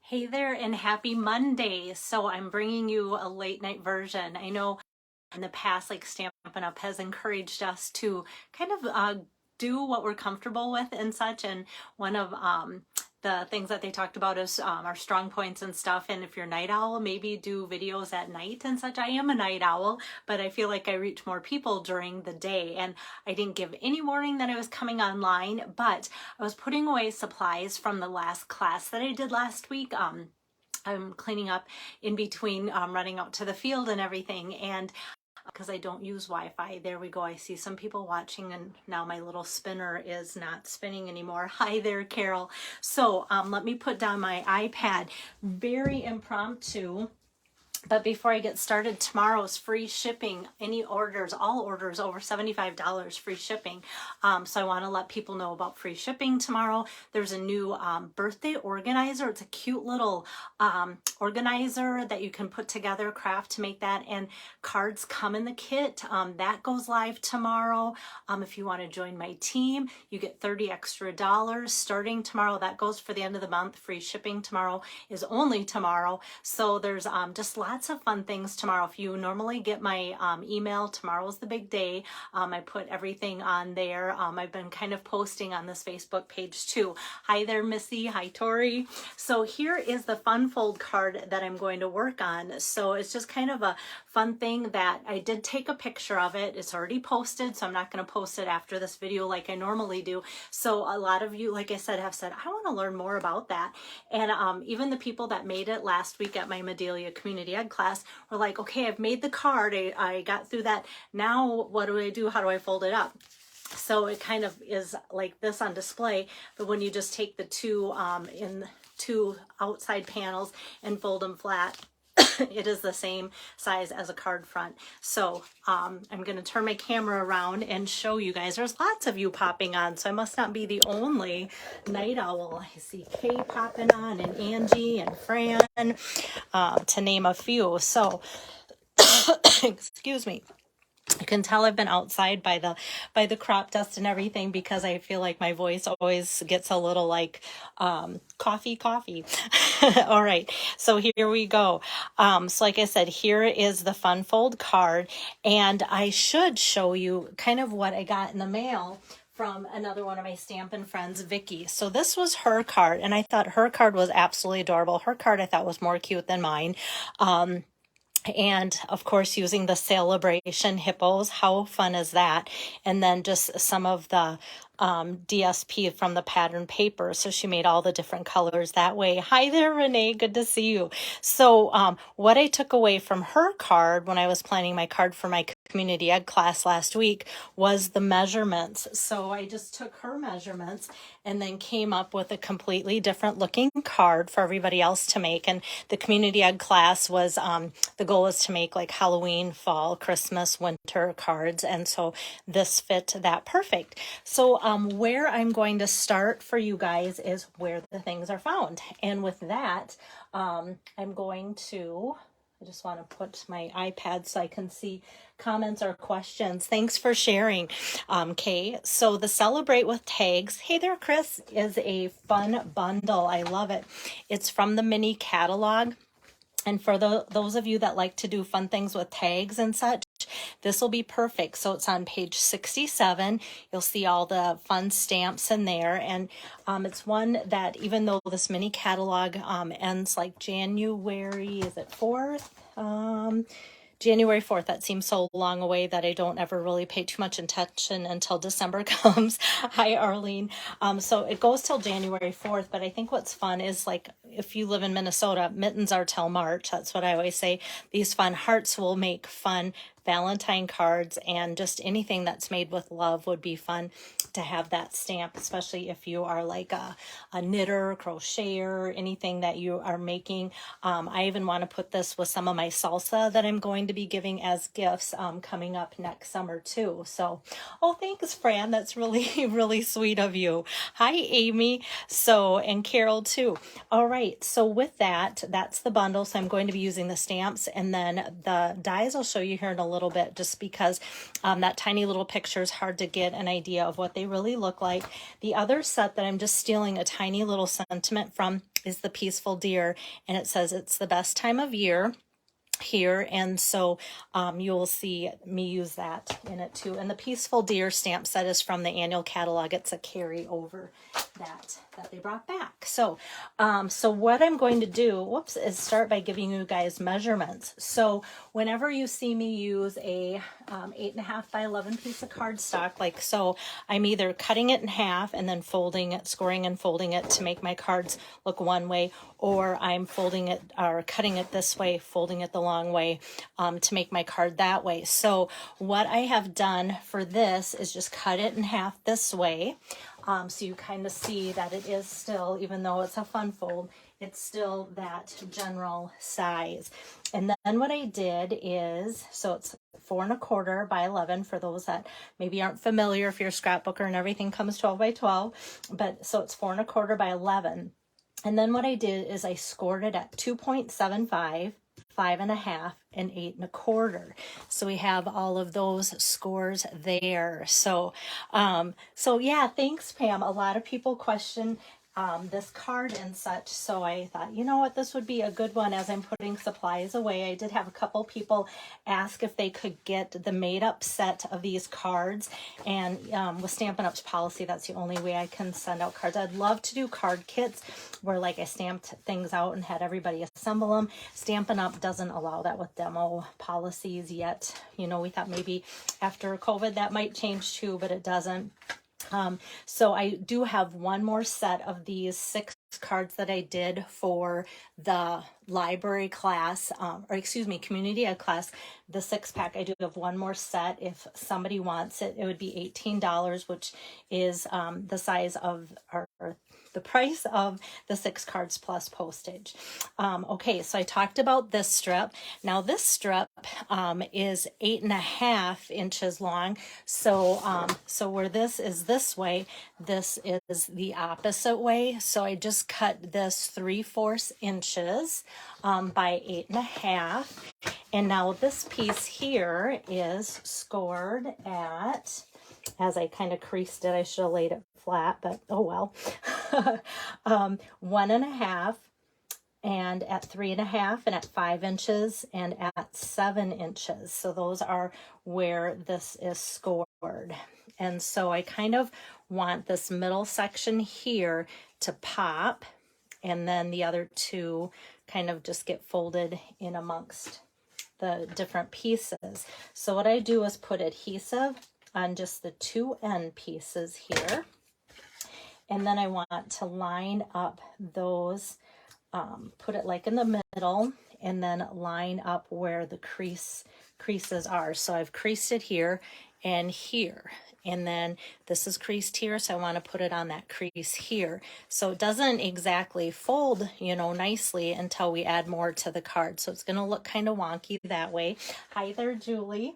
Hey there and happy Monday. So I'm bringing you a late night version. I know in the past, like Stampin' Up has encouraged us to kind of do what we're comfortable with and such. And one of the things that they talked about is our strong points and stuff. And if you're a night owl, maybe do videos at night and such. I am a night owl, but I feel like I reach more people during the day. And I didn't give any warning that I was coming online, but I was putting away supplies from the last class that I did last week. I'm cleaning up in between running out to the field and everything. And because I don't use Wi-Fi. There we go. I see some people watching and now my little spinner is not spinning anymore. Hi there, Carol. So let me put down my iPad. Very impromptu. But before I get started, tomorrow's free shipping. Any orders, all orders over $75, free shipping. So I want to let people know about free shipping tomorrow. There's a new birthday organizer. It's a cute little organizer that you can put together, craft to make that. And cards come in the kit. That goes live tomorrow. If you want to join my team, you get $30 extra starting tomorrow. That goes for the end of the month. Free shipping tomorrow is only tomorrow. So there's just lots of fun things tomorrow. If you normally get my email, tomorrow's the big day. I put everything on there. I've been kind of posting on this Facebook page too. Hi there, Missy. Hi, Tori. So here is the fun fold card that I'm going to work on. So it's just kind of a fun thing that I did take a picture of it. It's already posted, so I'm not going to post it after this video like I normally do. So a lot of you, like I said, have said, I want to learn more about that. And even the people that made it last week at my Medalia Community Ed class were like, okay, I've made the card. I got through that. Now what do I do? How do I fold it up? So it kind of is like this on display, but when you just take the two outside panels and fold them flat, it is the same size as a card front. So I'm going to turn my camera around and show you guys. There's lots of you popping on, so I must not be the only night owl. I see Kay popping on and Angie and Fran, to name a few. So excuse me. You can tell I've been outside by the crop dust and everything because I feel like my voice always gets a little like coffee. All right, so here we go. So like I said, here is the fun fold card, and I should show you kind of what I got in the mail from another one of my Stampin' friends, Vicky. So this was her card, and I thought her card was absolutely adorable. Her card I thought was more cute than mine. And of course, using the celebration hippos. How fun is that? And then just some of the DSP from the pattern paper. So she made all the different colors that way. Hi there, Renee. Good to see you. So what I took away from her card when I was planning my card for my community ed class last week was the measurements. So I just took her measurements and then came up with a completely different looking card for everybody else to make. And the community ed class was, the goal is to make like Halloween, fall, Christmas, winter cards. And so this fit that perfect. So where I'm going to start for you guys is where the things are found. And with that, I'm going to, I just want to put my iPad so I can see comments or questions. Thanks for sharing, Kay. So the Celebrate with Tags, hey there, Chris, is a fun bundle. I love it. It's from the mini catalog. And for those of you that like to do fun things with tags and such, this will be perfect. So it's on page 67. You'll see all the fun stamps in there. And it's one that even though this mini catalog ends like January, is it 4th? January 4th. That seems so long away that I don't ever really pay too much attention until December comes. Hi, Arlene. So it goes till January 4th, but I think what's fun is like if you live in Minnesota, mittens are till March. That's what I always say. These fun hearts will make fun Valentine cards, and just anything that's made with love would be fun to have that stamp, especially if you are like a knitter, crocheter, anything that you are making. I even want to put this with some of my salsa that I'm going to be giving as gifts coming up next summer too. So, oh, thanks, Fran. That's really, really sweet of you. Hi, Amy. So, and Carol too. All right. So with that, that's the bundle. So I'm going to be using the stamps, and then the dies I'll show you here in a little bit, just because that tiny little picture is hard to get an idea of what they really look like. The other set that I'm just stealing a tiny little sentiment from is the Peaceful Deer, and it says it's the best time of year here, and so you'll see me use that in it too. And the Peaceful Deer stamp set is from the annual catalog. It's a carryover that they brought back. So so what I'm going to do, is start by giving you guys measurements. So whenever you see me use a 8.5 by 11 piece of cardstock like so, I'm either cutting it in half and then folding it, scoring and folding it to make my cards look one way, or I'm folding it or cutting it this way, folding it the long way to make my card that way. So what I have done for this is just cut it in half this way. So you kind of see that it is still, even though it's a fun fold, it's still that general size. And then what I did is, so it's 4 1/4 by 11 for those that maybe aren't familiar. If you're a scrapbooker and everything comes 12 by 12, but so it's 4 1/4 by 11. And then what I did is I scored it at 2.75, 5.5, and 8 1/4. So we have all of those scores there. So so yeah, thanks, Pam. A lot of people question this card and such, so I thought, you know what, this would be a good one as I'm putting supplies away. I did have a couple people ask if they could get the made up set of these cards, and with Stampin' Up's policy, that's the only way I can send out cards. I'd love to do card kits where like I stamped things out and had everybody assemble them. Stampin' Up doesn't allow that with demo policies yet. You know, we thought maybe after COVID that might change too, but it doesn't. So I do have one more set of these 6 cards that I did for the library class, or excuse me, community ed class, the 6-pack. I do have one more set. If somebody wants it, it would be $18, which is the size of our the price of the 6 cards plus postage. Okay, so I talked about this strip. Now this strip is 8.5 inches long. So so where this is this way, this is the opposite way. So I just cut this 3/4 inches by 8.5. And now this piece here is scored at, as I kind of creased it, I should have laid it flat, but oh well. 1.5, and at 3.5, and at 5 inches, and at 7 inches. So those are where this is scored. And so I kind of want this middle section here to pop, and then the other two kind of just get folded in amongst the different pieces. So what I do is put adhesive on just the 2 end pieces here. And then I want to line up those, put it like in the middle, and then line up where the creases are. So I've creased it here and here. And then this is creased here, so I want to put it on that crease here. So it doesn't exactly fold, you know, nicely until we add more to the card. So it's going to look kind of wonky that way. Hi there, Julie.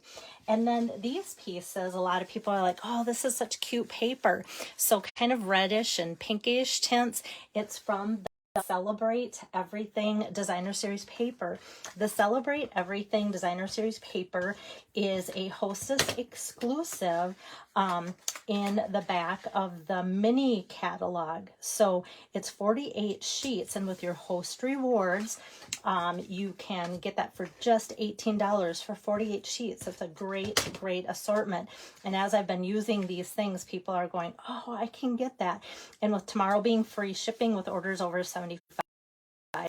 And then these pieces, a lot of people are like, oh, this is such cute paper. So kind of reddish and pinkish tints. It's from the Celebrate Everything Designer Series paper. The Celebrate Everything Designer Series paper is a Hostess exclusive in the back of the mini catalog. So it's 48 sheets, and with your host rewards, you can get that for just $18 for 48 sheets. It's a great assortment. And as I've been using these things, people are going, oh, I can get that. And with tomorrow being free shipping with orders over 75,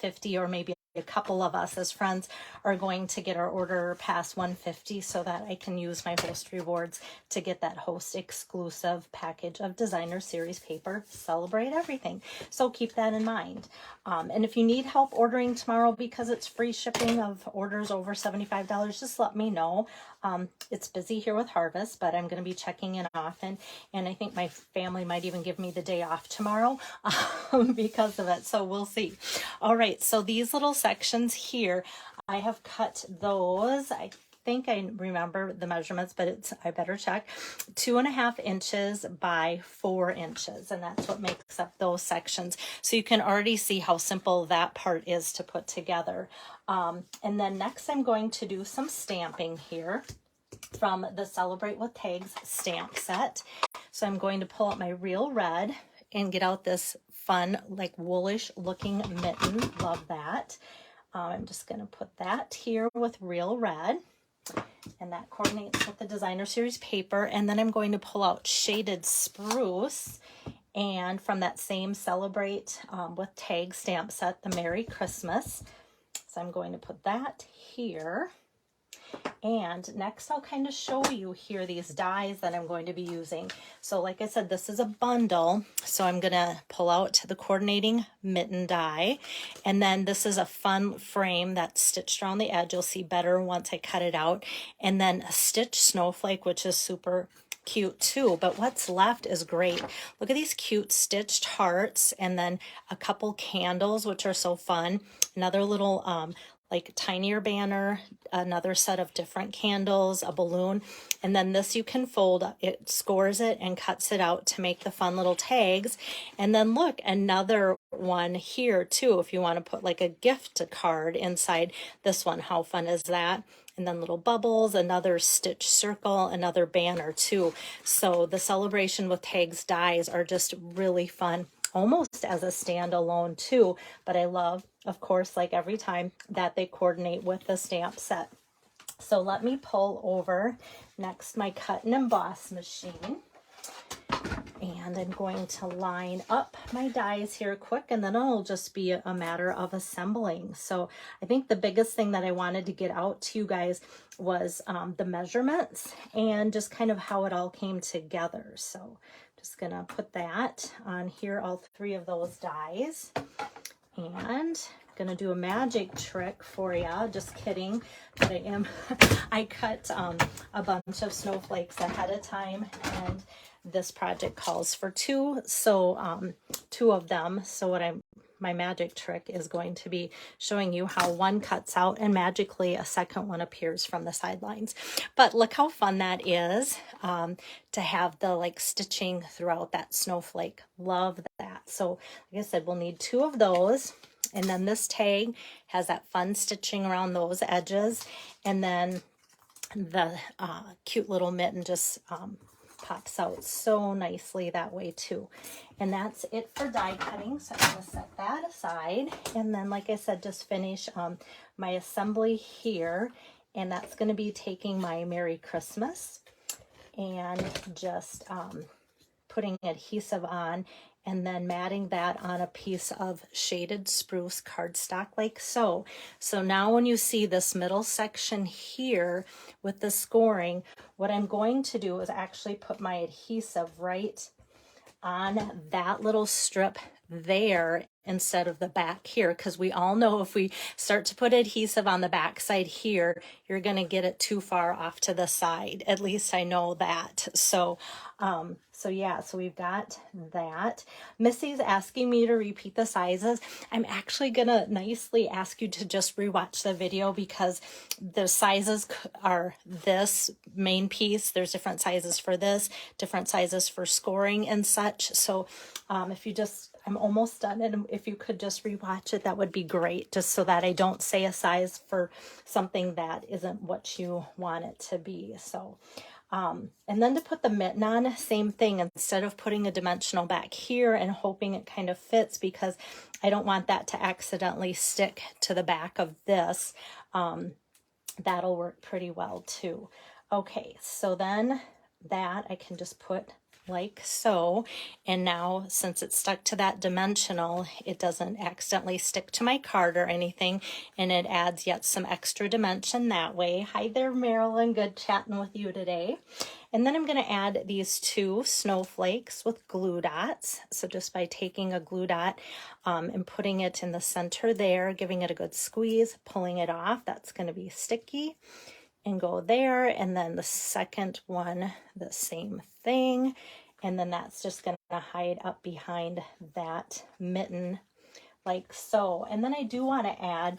50, or maybe a couple of us as friends are going to get our order past 150, so that I can use my host rewards to get that host exclusive package of Designer Series paper. Celebrate Everything. So keep that in mind. And if you need help ordering tomorrow because it's free shipping of orders over $75, just let me know. It's busy here with harvest, but I'm going to be checking in often, and I think my family might even give me the day off tomorrow because of it. So we'll see. All right, so these little sections here, I have cut those. I think I remember the measurements, but I better check. 2.5 inches by 4 inches, and that's what makes up those sections. So you can already see how simple that part is to put together. And then next I'm going to do some stamping here from the Celebrate with Tags stamp set. So I'm going to pull out my Real Red and get out this fun, like woolish looking mitten. Love that. I'm just going to put that here with Real Red. And that coordinates with the Designer Series paper. And then I'm going to pull out Shaded Spruce. And from that same Celebrate with Tag stamp set, the Merry Christmas. So I'm going to put that here. And next I'll kind of show you here these dies that I'm going to be using. So like I said, this is a bundle. So I'm going to pull out the coordinating mitten die. And then this is a fun frame that's stitched around the edge. You'll see better once I cut it out. And then a stitch snowflake, which is super cute too, but what's left is great. Look at these cute stitched hearts, and then a couple candles, which are so fun. Another little like tinier banner, another set of different candles, a balloon, and then this you can fold. It scores it and cuts it out to make the fun little tags. And then look, another one here too, if you want to put like a gift card inside this one. How fun is that? And then little bubbles, another stitch circle, another banner too. So the Celebration with Tags dies are just really fun, almost as a standalone too. But I love, of course, like every time, that they coordinate with the stamp set. So let me pull over next my cut and emboss machine. And I'm going to line up my dies here quick, and then it'll just be a matter of assembling. So I think the biggest thing that I wanted to get out to you guys was the measurements and just kind of how it all came together. So just gonna put that on here, all three of those dies. And gonna do a magic trick for you. Just kidding, but I cut a bunch of snowflakes ahead of time, and this project calls for two, so two of them. So my magic trick is going to be showing you how one cuts out and magically a second one appears from the sidelines. But look how fun that is, to have the like stitching throughout that snowflake. Love that. So like I said, we'll need two of those. And then this tag has that fun stitching around those edges. And then the cute little mitten just pops out so nicely that way too. And that's it for die cutting. So I'm going to set that aside. And then, like I said, just finish my assembly here. And that's going to be taking my Merry Christmas and just putting adhesive on, and then matting that on a piece of Shaded Spruce cardstock like so. So now when you see this middle section here with the scoring, what I'm going to do is actually put my adhesive right on that little strip there instead of the back here, because we all know if we start to put adhesive on the back side here, you're going to get it too far off to the side. At least I know that. So yeah, so we've got that. Missy's asking me to repeat the sizes. I'm actually gonna nicely ask you to just rewatch the video, because the sizes are this main piece. There's different sizes for this, different sizes for scoring and such. So if you just, I'm almost done, and if you could just rewatch it, that would be great, just so that I don't say a size for something that isn't what you want it to be. So and then to put the mitten on, same thing. Instead of putting a dimensional back here and hoping it kind of fits, because I don't want that to accidentally stick to the back of this, that'll work pretty well too. Okay, so then that I can just put like so, and now since it's stuck to that dimensional, it doesn't accidentally stick to my card or anything, and it adds yet some extra dimension that way. Hi there, Marilyn, good chatting with you today. And then I'm going to add these two snowflakes with glue dots. So just by taking a glue dot and putting it in the center there, giving it a good squeeze, pulling it off, that's going to be sticky, and go there. And then the second one, the same thing. And then that's just going to hide up behind that mitten like so. And then I do want to add,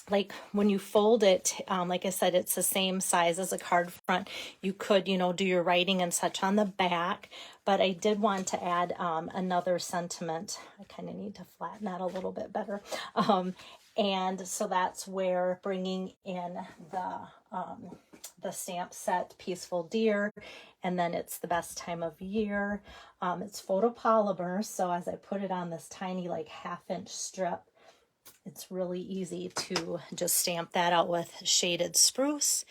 like when you fold it, like I said, it's the same size as a card front. You could, you know, do your writing and such on the back, but I did want to add another sentiment. I kind of need to flatten that a little bit better. And so that's where bringing in the the stamp set Peaceful Deer, and then It's the Best Time of Year. It's photopolymer, so as I put it on this tiny like 1/2-inch strip, it's really easy to just stamp that out with shaded spruce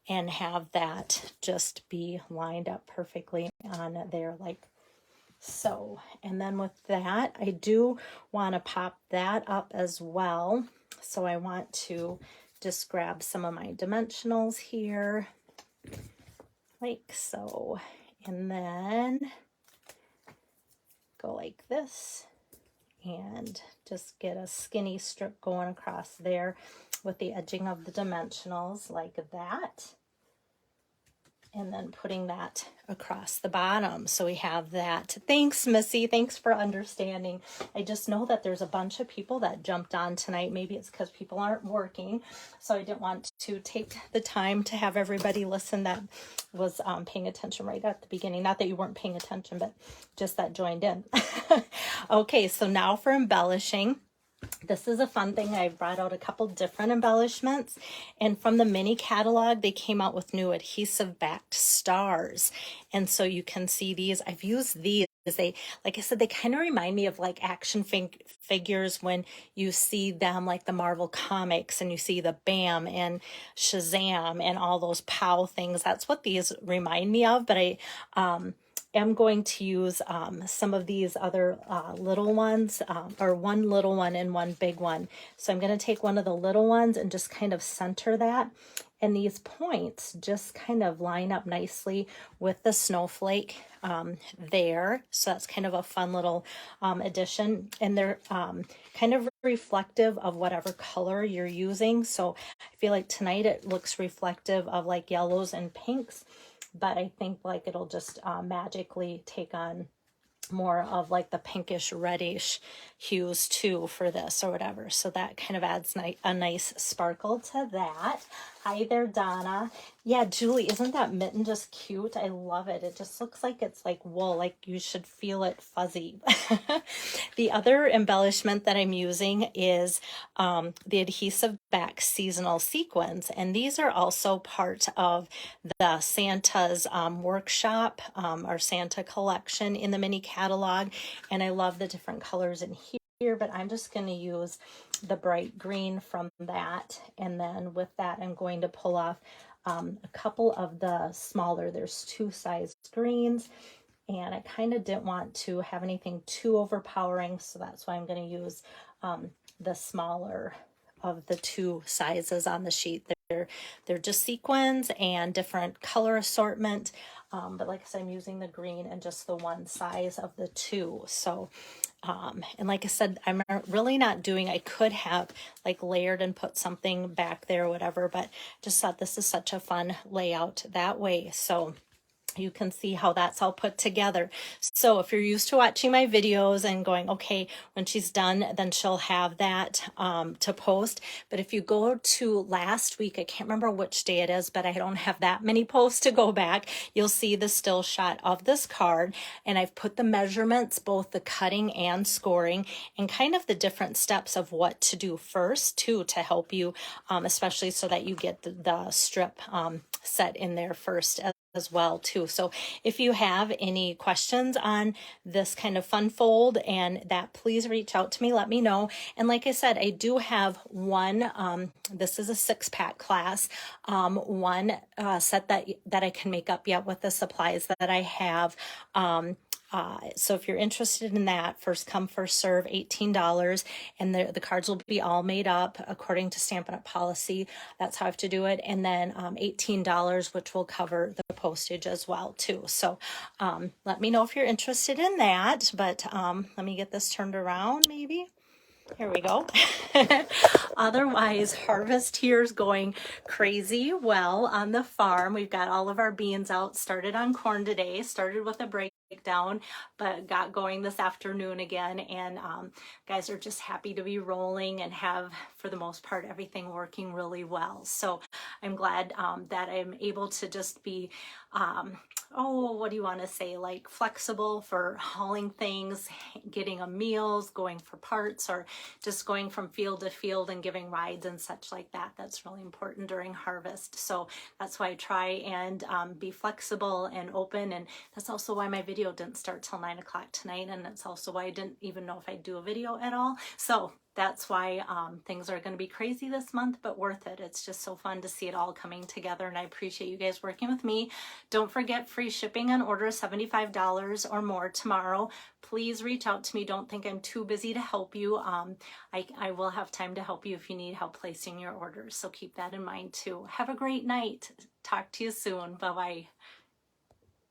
and have that just be lined up perfectly on there like so. And then with that, I do want to pop that up as well. So I want to just grab some of my dimensionals here, like so, and then go like this and just get a skinny strip going across there with the edging of the dimensionals like that. And then putting that across the bottom. So we have that. Thanks, Missy. Thanks for understanding. I just know that there's a bunch of people that jumped on tonight. Maybe it's because people aren't working. So I didn't want to take the time to have everybody listen that was paying attention right at the beginning. Not that you weren't paying attention, but just that joined in. Okay, so now for embellishing. This is a fun thing. I brought out a couple different embellishments, and from the mini catalog, they came out with new adhesive backed stars. And so you can see these. I've used these. They, like I said, they kind of remind me of like action figures when you see them, like the Marvel comics, and you see the Bam and Shazam and all those POW things. That's what these remind me of. But I am going to use some of these other little ones, or one little one and one big one. So I'm going to take one of the little ones and just kind of center that. And these points just kind of line up nicely with the snowflake there. So that's kind of a fun little addition. And they're kind of reflective of whatever color you're using. So I feel like tonight it looks reflective of like yellows and pinks, but I think like it'll just magically take on more of like the pinkish reddish hues too for this or whatever. So that kind of adds a nice sparkle to that. Hi there, Donna. Yeah, Julie, isn't that mitten just cute? I love it. It just looks like it's like wool, like you should feel it fuzzy. The other embellishment that I'm using is the adhesive back seasonal sequins. And these are also part of the Santa's workshop, our Santa collection in the mini catalog. And I love the different colors in here, but I'm just going to use the bright green from that. And then with that, I'm going to pull off a couple of the smaller, there's 2 size greens, and I kind of didn't want to have anything too overpowering, so that's why I'm going to use the smaller of the 2 sizes on the sheet. They're just sequins and different color assortment, but like I said, I'm using the green and just the 1 size of the 2. So and like I said, I'm really not doing, I could have like layered and put something back there or whatever, but just thought this is such a fun layout that way. So you can see how that's all put together. So if you're used to watching my videos and going, okay, when she's done, then she'll have that to post. But if you go to last week, I can't remember which day it is, but I don't have that many posts to go back. You'll see the still shot of this card. And I've put the measurements, both the cutting and scoring, and kind of the different steps of what to do first too, to help you, especially so that you get the strip set in there first as well too. So if you have any questions on this kind of fun fold and that, please reach out to me, let me know. And like I said, I do have one, this is a 6-pack class, one set that I can make up yet with the supplies that I have. So if you're interested in that, first come, first serve, $18, and the cards will be all made up according to Stampin' Up! Policy. That's how I have to do it. And then $18, which will cover the postage as well too. So let me know if you're interested in that, but let me get this turned around maybe. Here we go. Otherwise, harvest here is going crazy well on the farm. We've got all of our beans out, started on corn today, started with a breakdown, but got going this afternoon again. And guys are just happy to be rolling and have, for the most part, everything working really well. So I'm glad that I'm able to just be oh, what do you want to say, like flexible for hauling things, getting a meals, going for parts, or just going from field to field and giving rides and such like that. That's really important during harvest. So that's why I try and be flexible and open. And that's also why my video didn't start till 9 o'clock tonight. And that's also why I didn't even know if I'd do a video at all. So that's why things are going to be crazy this month, but worth it. It's just so fun to see it all coming together, and I appreciate you guys working with me. Don't forget, free shipping on orders $75 or more tomorrow. Please reach out to me. Don't think I'm too busy to help you. I will have time to help you if you need help placing your orders, so keep that in mind too. Have a great night. Talk to you soon. Bye-bye.